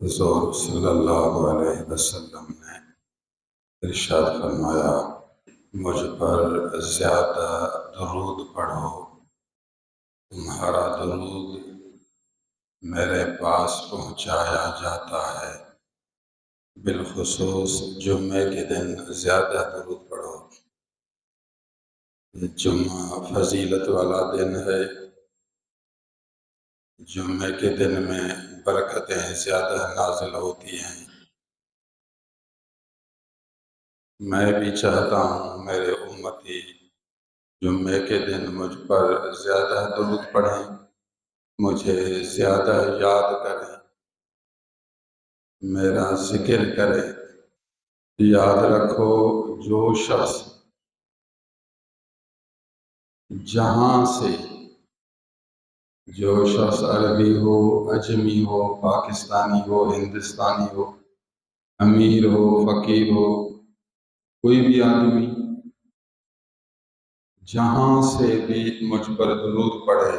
حضور صلی اللہ علیہ وسلم نے ارشاد فرمایا، مجھ پر زیادہ درود پڑھو، تمہارا درود میرے پاس پہنچایا جاتا ہے۔ بالخصوص جمعے کے دن زیادہ درود پڑھو۔ جمعہ فضیلت والا دن ہے۔ جمعے کے دن میں برکتیں زیادہ نازل ہوتی ہیں۔ میں بھی چاہتا ہوں میرے امتی جمعے کے دن مجھ پر زیادہ درود پڑھیں، مجھے زیادہ یاد کریں، میرا ذکر کریں۔ یاد رکھو، جو شخص جہاں سے، جو شخص عربی ہو، اجمی ہو، پاکستانی ہو، ہندوستانی ہو، امیر ہو، فقیر ہو، کوئی بھی آدمی جہاں سے بھی مجھ پر درود پڑھے،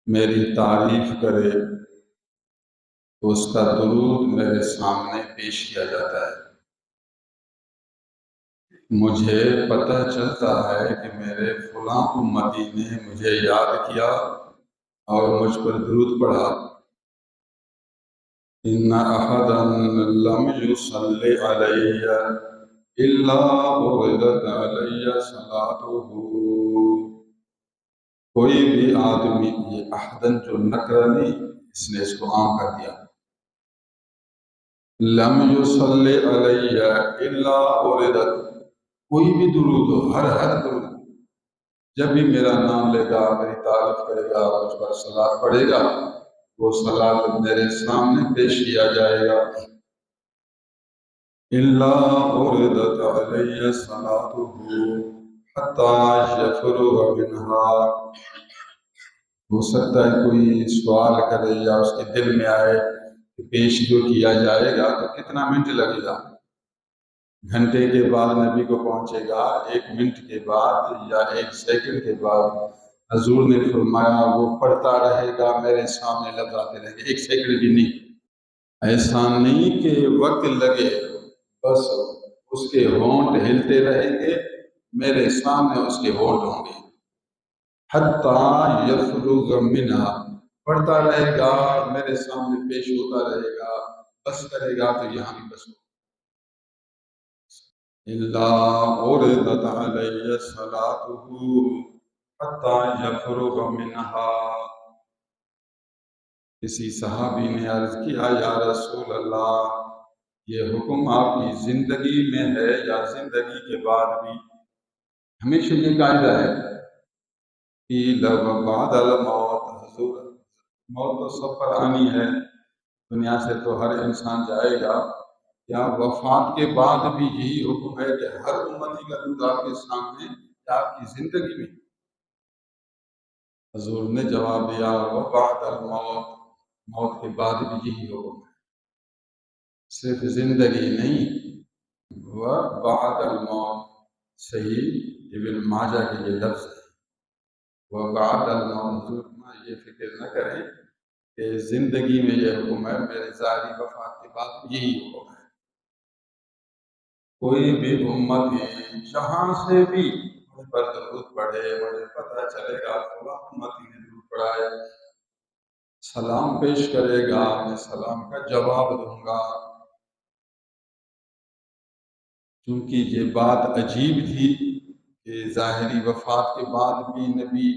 میری تعریف کرے، تو اس کا درود میرے سامنے پیش کیا جاتا ہے۔ مجھے پتہ چلتا ہے کہ میرے فلاں امتی نے مجھے یاد کیا اور مجھ پر درود پڑھا۔ ان احدا لم يصلی علی الا عرضت علی صلاته۔ کوئی بھی آدمی، یہ احدن جو نکرہ نہیں، اس نے اس کو عام کر دیا۔ لم يصلی علی الا عرضت، کوئی بھی درود ہو، ہر درود، جب بھی میرا نام لے گا، میری تعریف کرے گا، مجھ پر صلاۃ پڑھے گا، وہ صلاۃ میرے سامنے پیش کیا جائے گا۔ الا عرضت علی صلاته حتی یفرغ منها۔ ہو سکتا ہے کوئی سوال کرے یا اس کے دل میں آئے کہ پیش جو کیا جائے گا تو کتنا منٹ لگے گا، گھنٹے کے بعد نبی کو پہنچے گا، 1 منٹ کے بعد یا 1 سیکنڈ کے بعد؟ حضور نے فرمایا وہ پڑھتا رہے گا، میرے سامنے لفظ آتے رہیں گے، 1 سیکنڈ بھی نہیں۔ ایسا نہیں کہ وقت لگے، بس اس کے ہونٹ ہلتے رہیں گے، میرے سامنے اس کے ہونٹ ہوں گے۔ حتیٰ یفرغ منہا، پڑھتا رہے گا، میرے سامنے پیش ہوتا رہے گا، بس کرے گا تو یہاں بھی بس ہو۔ الا عرضت علی صلاته حتیٰ یفرغ منہا۔ کسی صحابی نے عرض کیا، یا رسول اللہ، یہ حکم آپ کی زندگی میں ہے یا زندگی کے بعد بھی؟ ہمیشہ یہ قاعدہ ہے کہ لو بعد الموت، حضور موت تو سب پر آنی ہے، دنیا سے تو ہر انسان جائے گا، یا وفات کے بعد بھی یہی حکم ہے کہ ہر امتی کا درود آپ کے سامنے یا آپ کی زندگی میں؟ حضور نے جواب دیا، وبعد الموت، موت کے بعد بھی یہی حکم ہے، صرف زندگی نہیں، وبعد الموت۔ صحیح ابن ماجہ کے یہ لفظ ہے، وبعد الموت۔ یہ فکر نہ کریں کہ زندگی میں یہ حکم ہے، میرے ظاہری وفات کے بعد یہی حکم ہے۔ کوئی بھی امتی جہاں سے بھی مجھ پر درود پڑھے، مجھے پتہ چلے گا فلاں امتی نے درود پڑھا ہے، سلام پیش کرے گا، میں سلام کا جواب دوں گا۔ چونکہ یہ بات عجیب تھی کہ ظاہری وفات کے بعد بھی نبی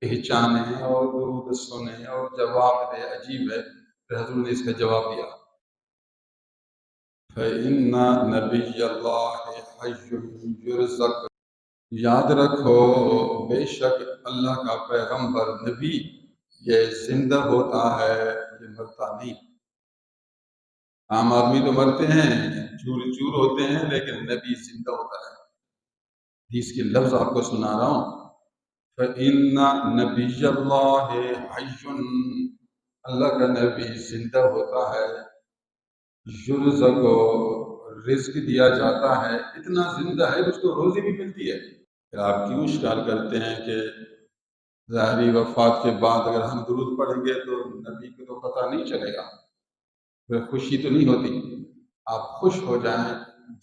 پہچانے اور درود سنے اور جواب دے، عجیب ہے، پھر حضور نے اس کا جواب دیا، فَإِنَّ نَبِيَّ اللَّهِ حَيٌّ يُرْزَقُ۔ یاد رکھو، بے شک اللہ کا پیغمبر نبی یہ زندہ ہوتا ہے، یہ مرتا نہیں۔ عام آدمی تو مرتے ہیں، چور چور ہوتے ہیں، لیکن نبی زندہ ہوتا ہے۔ حدیث کے لفظ آپ کو سنا رہا ہوں، فَإِنَّ نَبِيَّ اللَّهِ حَيٌّ، اللہ کا نبی زندہ ہوتا ہے، یرزق، رزق دیا جاتا ہے، اتنا زندہ ہے کہ اس کو روزی بھی ملتی ہے۔ پھر آپ کیوں اشکال کرتے ہیں کہ ظاہری وفات کے بعد اگر ہم درود پڑھیں گے تو نبی کو تو پتہ نہیں چلے گا؟ پھر خوشی تو نہیں ہوتی، آپ خوش ہو جائیں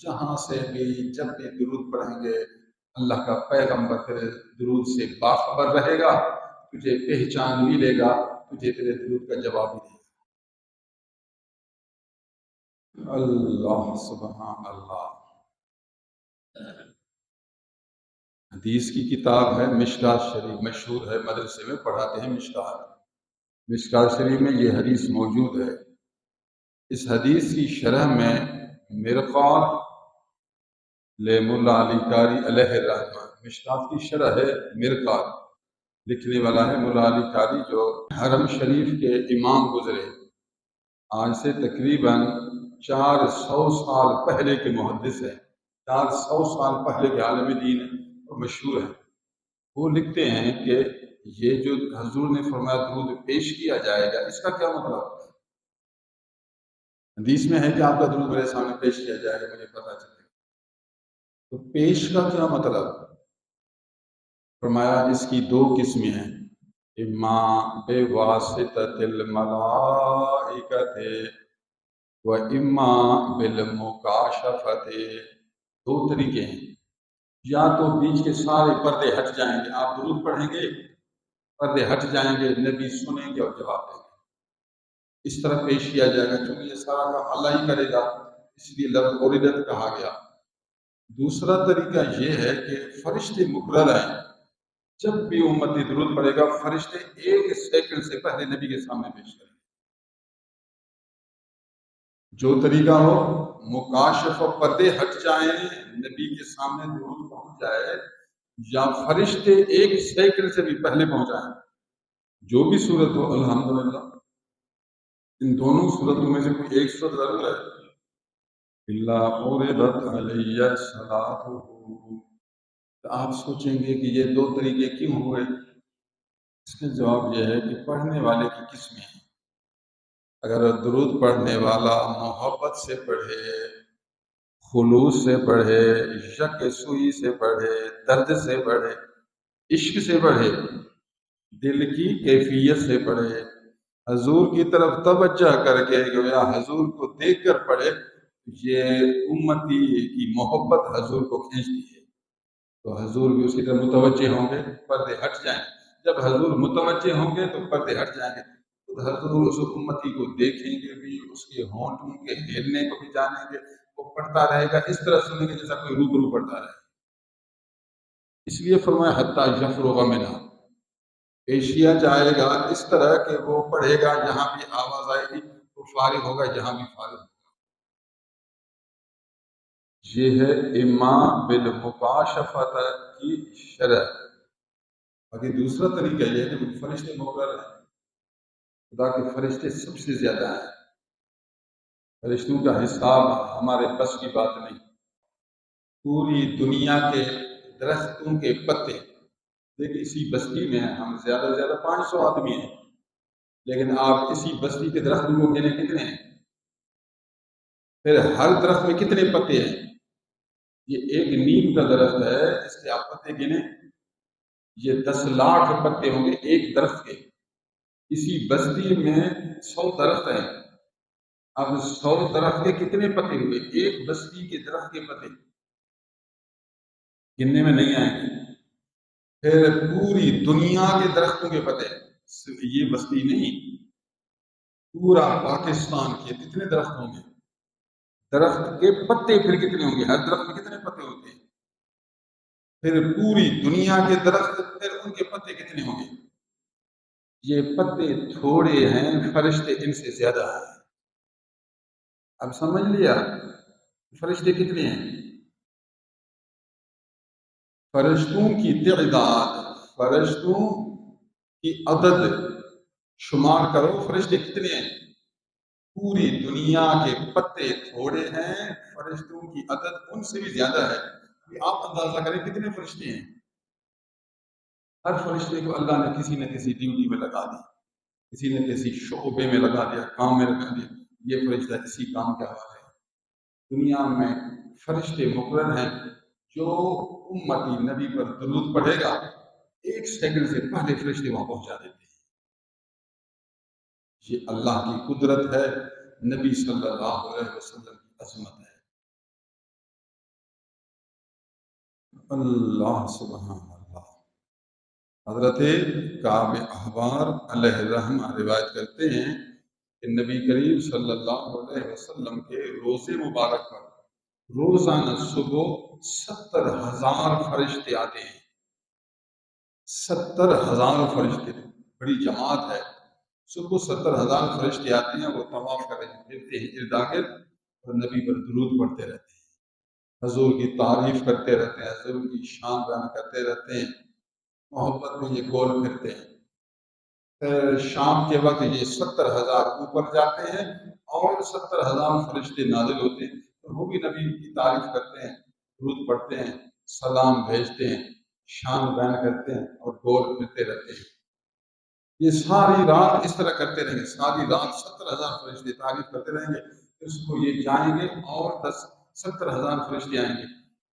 جہاں سے بھی جب بھی درود پڑھیں گے اللہ کا پیغمبر تیرے درود سے باخبر رہے گا، تجھے پہچان بھی لے گا، تجھے تیرے درود کا جواب بھی دے گا۔ اللہ سبحان اللہ۔ حدیث کی کتاب ہے مشکات شریف، مشہور ہے، مدرسے میں پڑھاتے ہیں مشکات شریف میں یہ حدیث موجود ہے۔ اس حدیث کی شرح میں مرقات ملا علی قاری علیہ الرحمہ، مشکات کی شرح ہے مرقات، لکھنے والا ہے ملا علی قاری جو حرم شریف کے امام گزرے، آج سے تقریباً 400 سال پہلے کے محدث ہیں، 400 سال پہلے کے عالم دین ہیں اور مشہور ہیں۔ وہ لکھتے ہیں کہ یہ جو حضور نے فرمایا درود پیش کیا جائے گا، اس کا کیا مطلب؟ حدیث میں ہے کہ آپ کا درود میرے سامنے پیش کیا جائے گا، مجھے پتا چلے گا، تو پیش کا کیا مطلب؟ فرمایا اس کی 2 قسمیں ہیں، اما بے واسطۃ الملائکۃ و اما بالمکاشفۃ، 2 طریقے ہیں، یا تو بیچ کے سارے پردے ہٹ جائیں گے، آپ درود پڑھیں گے پردے ہٹ جائیں گے، نبی سنیں گے اور جواب دیں گے، اس طرح پیش کیا جائے گا، کیونکہ یہ سارا کام اللہ ہی کرے گا، اس لیے لفظ اوردت کہا گیا۔ دوسرا طریقہ یہ ہے کہ فرشتے مقرر ہیں، جب بھی امتی درود پڑے گا فرشتے 1 سیکنڈ سے پہلے نبی کے سامنے پیش کریں گے، جو طریقہ ہو، مکاشف و پردے ہٹ جائیں، نبی کے سامنے درود پہنچ جائے، یا فرشتے 1 سیکنڈ سے بھی پہلے پہنچائیں، جو بھی صورت ہو الحمدللہ، ان دونوں صورتوں میں سے کوئی ایک صورت ضرور ہے۔ اللہ اوردت علیہ الصلاۃ، تو آپ سوچیں گے کہ یہ 2 طریقے کیوں ہوئے؟ اس کا جواب یہ ہے کہ پڑھنے والے کی قسمیں ہیں، اگر درود پڑھنے والا محبت سے پڑھے، خلوص سے پڑھے، شک سوئی سے پڑھے، درد سے پڑھے، عشق سے پڑھے، دل کی کیفیت سے پڑھے، حضور کی طرف توجہ کر کے گویا حضور کو دیکھ کر پڑھے، یہ امتی کی محبت حضور کو کھینچتی ہے، تو حضور بھی اس کی طرف متوجہ ہوں گے، پردے ہٹ جائیں، جب حضور متوجہ ہوں گے تو پردے ہٹ جائیں گے، تو حضور اس امتی کو دیکھیں گے بھی، اس کے ہونٹوں کے ہلنے کو بھی جانیں گے، وہ پڑھتا رہے گا اس طرح سنیں گے جیسا کوئی روبرو پڑھتا رہے، اس لیے فرمایا حتیٰ یفرغ منہا، پیش کیا جائے گا اس طرح کہ وہ پڑھے گا جہاں بھی آواز آئے گی وہ فارغ ہوگا، جہاں بھی فارغ ہوگا۔ یہ ہے اما بالمکاشفۃ کی شرح۔ باقی دوسرا طریقہ یہ ہے کہ فرشتے مقرر ہیں، خدا کے فرشتے سب سے زیادہ ہیں، فرشتوں کا حساب ہمارے بس کی بات نہیں، پوری دنیا کے درختوں کے پتے، لیکن اسی بستی میں ہم زیادہ سے زیادہ 500 آدمی ہیں، لیکن آپ اسی بستی کے درختوں کو گنے کتنے ہیں؟ پھر ہر درخت میں کتنے پتے ہیں؟ یہ ایک نیم کا درخت ہے، اس کے آپ پتے گنے، یہ 10 لاکھ پتے ہوں گے ایک درخت کے، اسی بستی میں 100 درخت ہیں، اب 100 درخت کے کتنے پتے ہوئے؟ ایک بستی کے درخت کے پتے گننے میں نہیں آئیں گے، پھر پوری دنیا کے درختوں کے پتے، صرف یہ بستی نہیں، پورا پاکستان کے کتنے درخت ہوں گے، درخت کے پتے پھر کتنے ہوں گے، ہر درخت میں کتنے پتے ہوتے ہیں، پھر پوری دنیا کے درخت، پھر ان کے پتے کتنے ہوں گے، یہ پتے تھوڑے ہیں، فرشتے ان سے زیادہ ہیں۔ اب سمجھ لیا فرشتے کتنے ہیں؟ فرشتوں کی تعداد، فرشتوں کی عدد شمار کرو، فرشتے کتنے ہیں؟ پوری دنیا کے پتے تھوڑے ہیں، فرشتوں کی عدد ان سے بھی زیادہ ہے، آپ اندازہ کریں کتنے فرشتے ہیں، ہر فرشتے کو اللہ نے کسی نہ کسی ڈیوٹی میں لگا دی، کسی نہ کسی شعبے میں لگا دیا، کام میں لگا دیا، یہ فرشتہ اسی کام کے حوالے ہے۔ دنیا میں فرشتے مقرر ہیں، جو امتی نبی پر درود پڑھے گا 1 سیکنڈ سے پہلے فرشتے وہاں پہنچا دیتے ہیں، یہ اللہ کی قدرت ہے، نبی صلی اللہ علیہ وسلم کی عظمت ہے۔ اللہ سبحان اللہ۔ حضرت کعب احبار علیہ الرحمہ روایت کرتے ہیں کہ نبی کریم صلی اللہ علیہ وسلم کے روزے مبارک پر روزانہ صبح 70,000 فرشتے آتے ہیں۔ 70,000 فرشتے، بڑی جماعت ہے۔ صبح 70,000 فرشتے آتے ہیں، وہ طواف کرتے ہیں، پھرتے ہیں ارد گرد اور نبی پر درود پڑھتے رہتے ہیں، حضور کی تعریف کرتے رہتے ہیں، حضور کی شان بیان کرتے رہتے ہیں، محبت میں یہ گول پھرتے ہیں۔ پھر شام کے وقت یہ 70,000 اوپر جاتے ہیں اور 70,000 فرشتے نازل ہوتے ہیں، تو وہ بھی نبی کی تعریف کرتے ہیں، درود پڑھتے ہیں، سلام بھیجتے ہیں، شان بیان کرتے ہیں اور گول پھرتے رہتے ہیں۔ یہ ساری رات اس طرح کرتے رہیں گے، ساری رات 70,000 فرشتے تعریف کرتے رہیں گے، اس کو یہ جائیں گے اور 70,000 فرشتے آئیں گے۔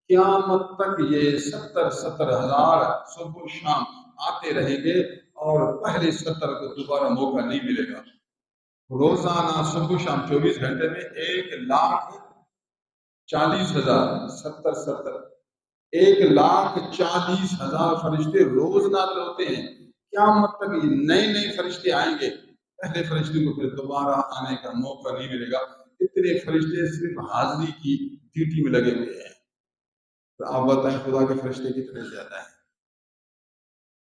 قیامت تک یہ 70,000 صبح و شام آتے رہیں گے اور پہلے 70 کو دوبارہ موقع نہیں ملے گا۔ روزانہ صبح و شام 24 گھنٹے میں 1,40,000 70 1,40,000 فرشتے روز نازل ہوتے ہیں۔ قیامت تک یہ نئے فرشتے آئیں گے، پہلے فرشتے کو پھر دوبارہ آنے کا موقع نہیں ملے گا۔ اتنے فرشتے صرف حاضری کی ڈیوٹی میں لگے ہوئے ہیں۔ تو آپ بتائیں خدا کے فرشتے کتنے زیادہ ہیں۔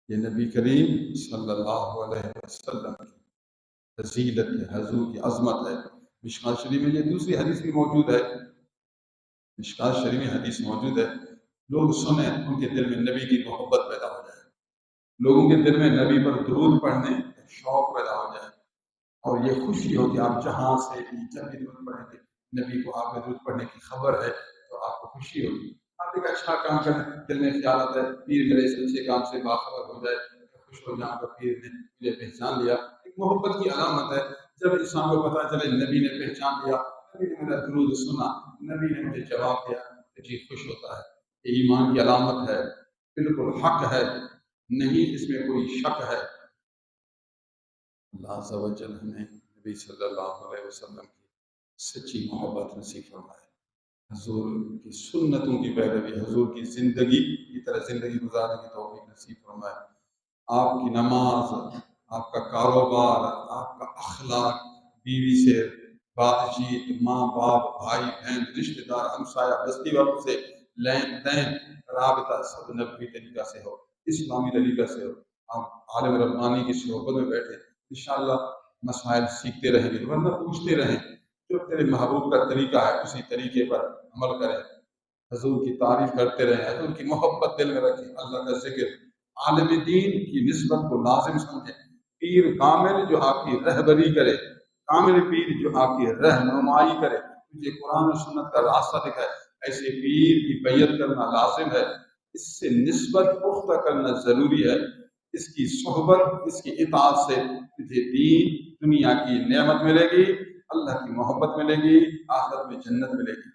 یہ نبی کریم صلی اللہ علیہ وسلم کی فضیلت ہے، حضور کی عظمت ہے۔ مشکوٰۃ شریف میں یہ دوسری حدیث بھی موجود ہے، مشکوٰۃ شریف میں حدیث موجود ہے، لوگ سنیں ان کے دل میں نبی کی محبت پیدا ہو جائے، لوگوں کے دل میں نبی پر درود پڑھنے شوق پیدا ہو جائے، اور یہ خوشی ہو کہ آپ جہاں سے جب بھی درود پڑھیں گے، نبی کو آپ کے درود پڑھنے کی خبر ہے تو آپ کو خوشی ہوگی۔ آپ ایک اچھا کام کریں، دل میں خیال آتا ہے پیر میرے اس اچھے کام سے باخبر ہو جائے، خوش ہو جاؤں کہ پیر نے مجھے پہچان لیا۔ ایک محبت کی علامت ہے جب انسان کو پتہ چلے نبی نے پہچان لیا، نبی نے میرا درود سنا، نبی نے مجھے جواب دیا، تو جی خوش ہوتا ہے۔ یہ ایمان کی علامت ہے، بالکل حق ہے، نہیں اس میں کوئی شک ہے۔ اللہ عز و جل ہمیں نبی صلی اللہ علیہ وسلم کی سچی محبت نصیب فرمائے، حضور کی سنتوں کی پیروی، حضور کی زندگی کی طرح زندگی گزارنے کی توفیق نصیب فرمائے۔ آپ کی نماز، آپ کا کاروبار، آپ کا اخلاق، بیوی سے بات چیت، ماں باپ، بھائی بہن، رشتہ دار، ہمسایہ بستی والوں سے لین دین، رابطہ سب نبوی طریقہ سے ہو، اسلامی طریقہ سے ہو۔ آپ عالم ربانی کی صحبت میں بیٹھے، انشاءاللہ مسائل سیکھتے رہیں گے، ورنہ پوچھتے رہیں، جو تیرے محبوب کا طریقہ ہے اسی طریقے پر عمل کریں، حضور کی تعریف کرتے رہیں، حضور کی محبت دل میں رکھیں، اللہ کا ذکر، عالم دین کی نسبت کو لازم سمجھیں۔ پیر کامل جو آپ کی رہبری کرے، کامل پیر جو آپ کی رہنمائی کرے، مجھے قرآن و سنت کا راستہ دکھائے، ایسے پیر کی بیعت کرنا لازم ہے۔ اس سے نسبت پختہ کرنا ضروری ہے، اس کی صحبت، اس کی اطاعت سے تجھے دین دنیا کی نعمت ملے گی، اللہ کی محبت ملے گی، آخرت میں جنت ملے گی۔